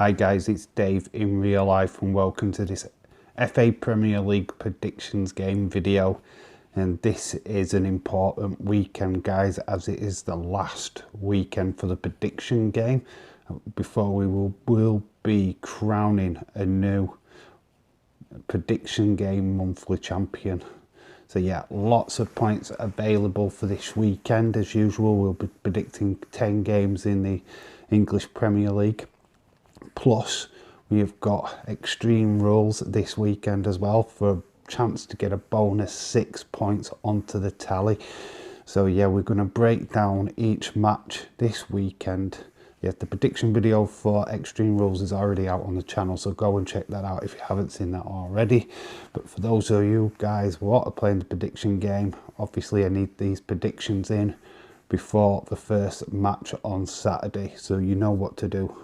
Hi guys, it's Dave in real life and welcome to this FA Premier League predictions game video. And this is an important weekend, guys, as it is the last weekend for the prediction game before we will be crowning a new prediction game monthly champion. So yeah, lots of points available for this weekend. As usual, we'll be predicting 10 games in the English Premier League. Plus, we have got extreme rules this weekend as well for a chance to get a bonus 6 points onto the tally. So yeah, we're going to break down each match this weekend. Yeah, the prediction video for Extreme Rules is already out on the channel, so go and check that out if you haven't seen that already. But for those of you guys who are playing the prediction game, obviously I need these predictions in before the first match on Saturday, so you know what to do.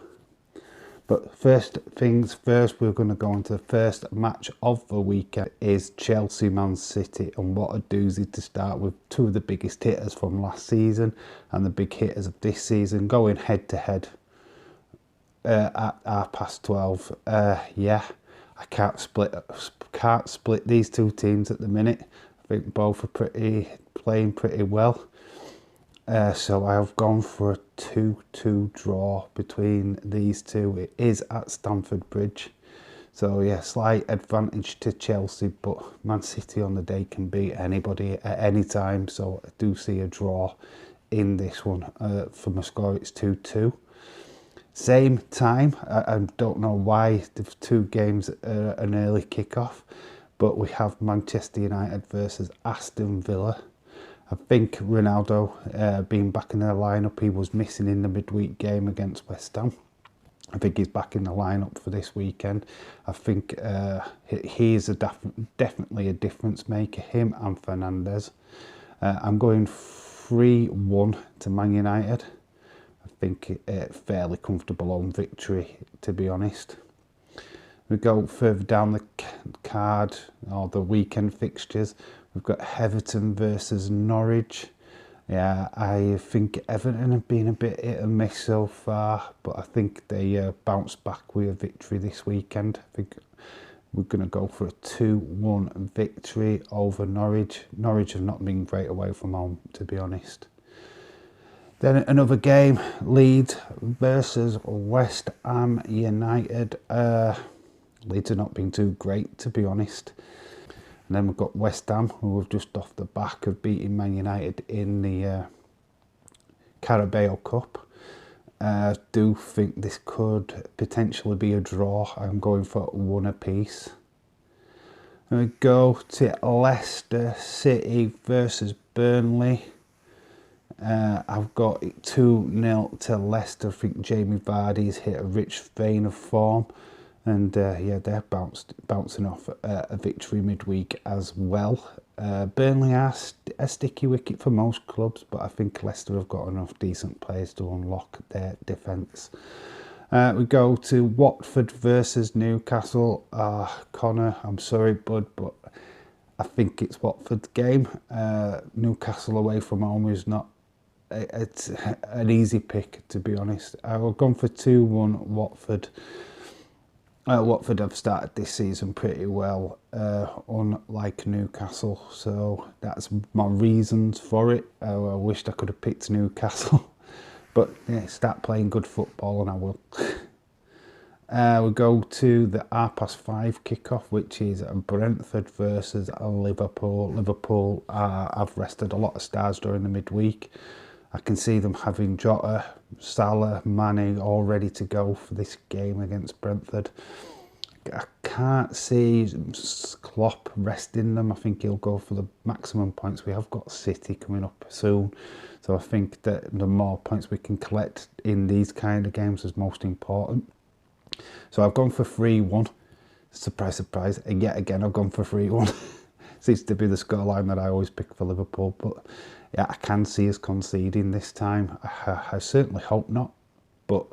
But first things first, we're going to go into the first match of the weekend is Chelsea-Man City, and what a doozy to start with. Two of the biggest hitters from last season and the big hitters of this season going head to head at 12:30. Yeah, I can't split these two teams at the minute. I think both are playing pretty well. So I have gone for a 2-2 draw between these two. It is at Stamford Bridge. So yeah, slight advantage to Chelsea, but Man City on the day can beat anybody at any time. So I do see a draw in this one. For my score, it's 2-2. Same time, I don't know why the two games are an early kickoff, but we have Manchester United versus Aston Villa. I think Ronaldo being back in the lineup, he was missing in the midweek game against West Ham. I think he's back in the lineup for this weekend. I think he is definitely a difference maker, him and Fernandes. I'm going 3-1 to Man United. I think a fairly comfortable home victory, to be honest. We go further down the card, or the weekend fixtures. We've got Everton versus Norwich. Yeah, I think Everton have been a bit hit and miss so far, but I think they bounce back with a victory this weekend. I think we're going to go for a 2-1 victory over Norwich. Norwich have not been great away from home, to be honest. Then another game, Leeds versus West Ham United. Leeds have not been too great, to be honest. And then we've got West Ham, who have just off the back of beating Man United in the Carabao Cup. Do think this could potentially be a draw. I'm going for 1 apiece. And we go to Leicester City versus Burnley. I've got 2-0 to Leicester. I think Jamie Vardy's hit a rich vein of form. And yeah, they're bouncing off a victory midweek as well. Burnley are a sticky wicket for most clubs, but I think Leicester have got enough decent players to unlock their defence. We go to Watford versus Newcastle. Connor, I'm sorry, bud, but I think it's Watford's game. Newcastle away from home is not. It's an easy pick, to be honest. I've gone for 2-1 Watford. Watford have started this season pretty well, unlike Newcastle, so that's my reasons for it. I wished I could have picked Newcastle, but yeah, start playing good football and I will. We go to the 5:30 kickoff, which is Brentford versus Liverpool. Liverpool have rested a lot of stars during the midweek. I can see them having Jota, Salah, Mane all ready to go for this game against Brentford. I can't see Klopp resting them. I think he'll go for the maximum points. We have got City coming up soon. So I think that the more points we can collect in these kind of games is most important. So I've gone for 3-1. Surprise, surprise. And yet again, I've gone for 3-1. Seems to be the scoreline that I always pick for Liverpool. But yeah, I can see us conceding this time. I certainly hope not. But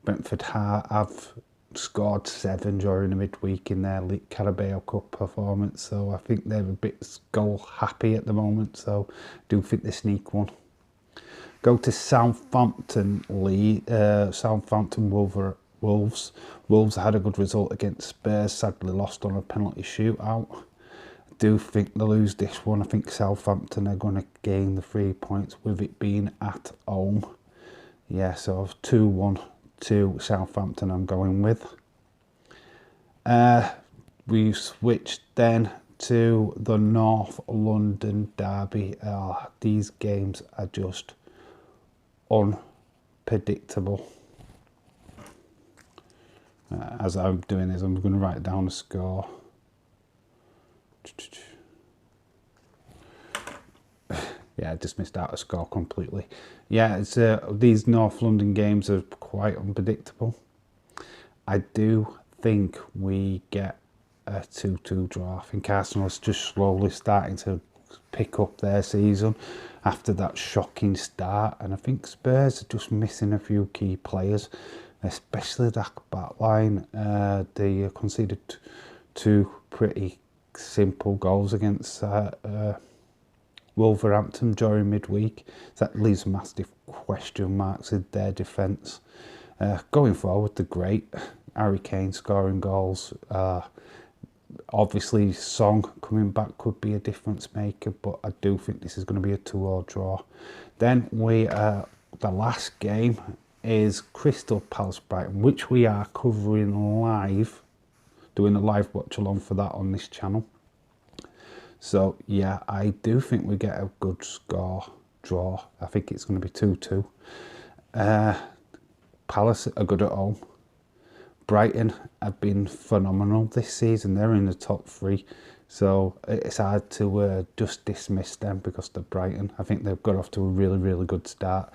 Brentford have scored 7 during the midweek in their Carabao Cup performance. So I think they're a bit goal happy at the moment. So I do think they sneak one. Go to Southampton, Southampton Wolves. Wolves had a good result against Spurs, sadly lost on a penalty shootout. I do think they lose this one. I think Southampton are going to gain the 3 points with it being at home. Yeah, so 2-1 to Southampton I'm going with. We switched then to the North London derby. These games are just unpredictable. As I'm doing this, I'm going to write down a score. Yeah, I just missed out a score completely. Yeah, it's these North London games are quite unpredictable. I do think we get a 2-2 draw. I think Arsenal's just slowly starting to pick up their season after that shocking start, and I think Spurs are just missing a few key players, especially that back line. They conceded 2 pretty simple goals against Wolverhampton during midweek. So that leaves massive question marks in their defence. Going forward, they're great. Harry Kane scoring goals. Obviously, Song coming back could be a difference maker, but I do think this is going to be a 2-2 draw. Then the last game is Crystal Palace Brighton, which we are covering live, doing a live watch along for that on this channel. So yeah, I do think we get a good score draw. I think it's going to be 2-2. Palace are good at home. Brighton have been phenomenal this season. They're in the top 3. So it's hard to just dismiss them because they're Brighton. I think they've got off to a really, really good start.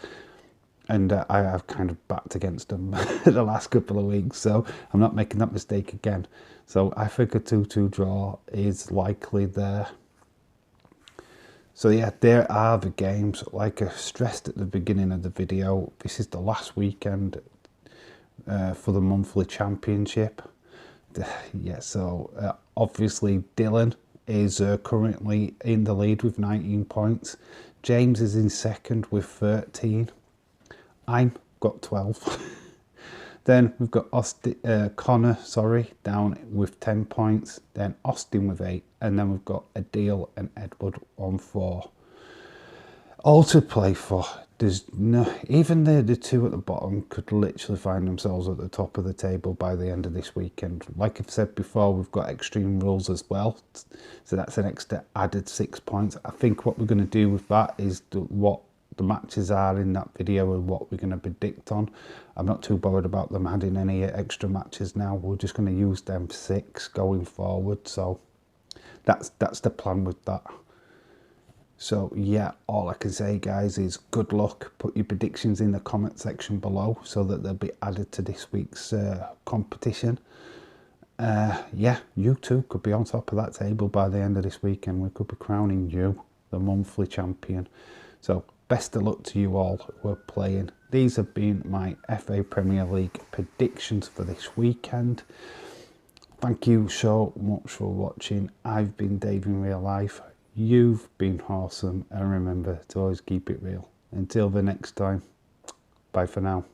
And I have kind of backed against them the last couple of weeks. So I'm not making that mistake again. So I think a 2-2 draw is likely there. So yeah, there are the games. Like I stressed at the beginning of the video, this is the last weekend for the monthly championship. Yeah, so obviously Dylan is currently in the lead with 19 points. James is in second with 13. I've got 12. Then we've got Connor, down with 10 points. Then Austin with 8. And then we've got Adil and Edward on 4. All to play for. There's no, even the 2 at the bottom could literally find themselves at the top of the table by the end of this weekend. Like I've said before, we've got extreme rules as well. So that's an extra added 6 points. I think what we're going to do with that is what the matches are in that video and what we're going to predict on. I'm not too bothered about them adding any extra matches now. We're just going to use them 6 going forward. So that's the plan with that. So yeah, all I can say, guys, is good luck. Put your predictions in the comment section below so that they'll be added to this week's competition. Yeah, you too could be on top of that table by the end of this week, and we could be crowning you the monthly champion. So best of luck to you all who are playing. These have been my FA Premier League predictions for this weekend. Thank you so much for watching. I've been Dave in real life. You've been awesome, and remember to always keep it real. Until the next time, bye for now.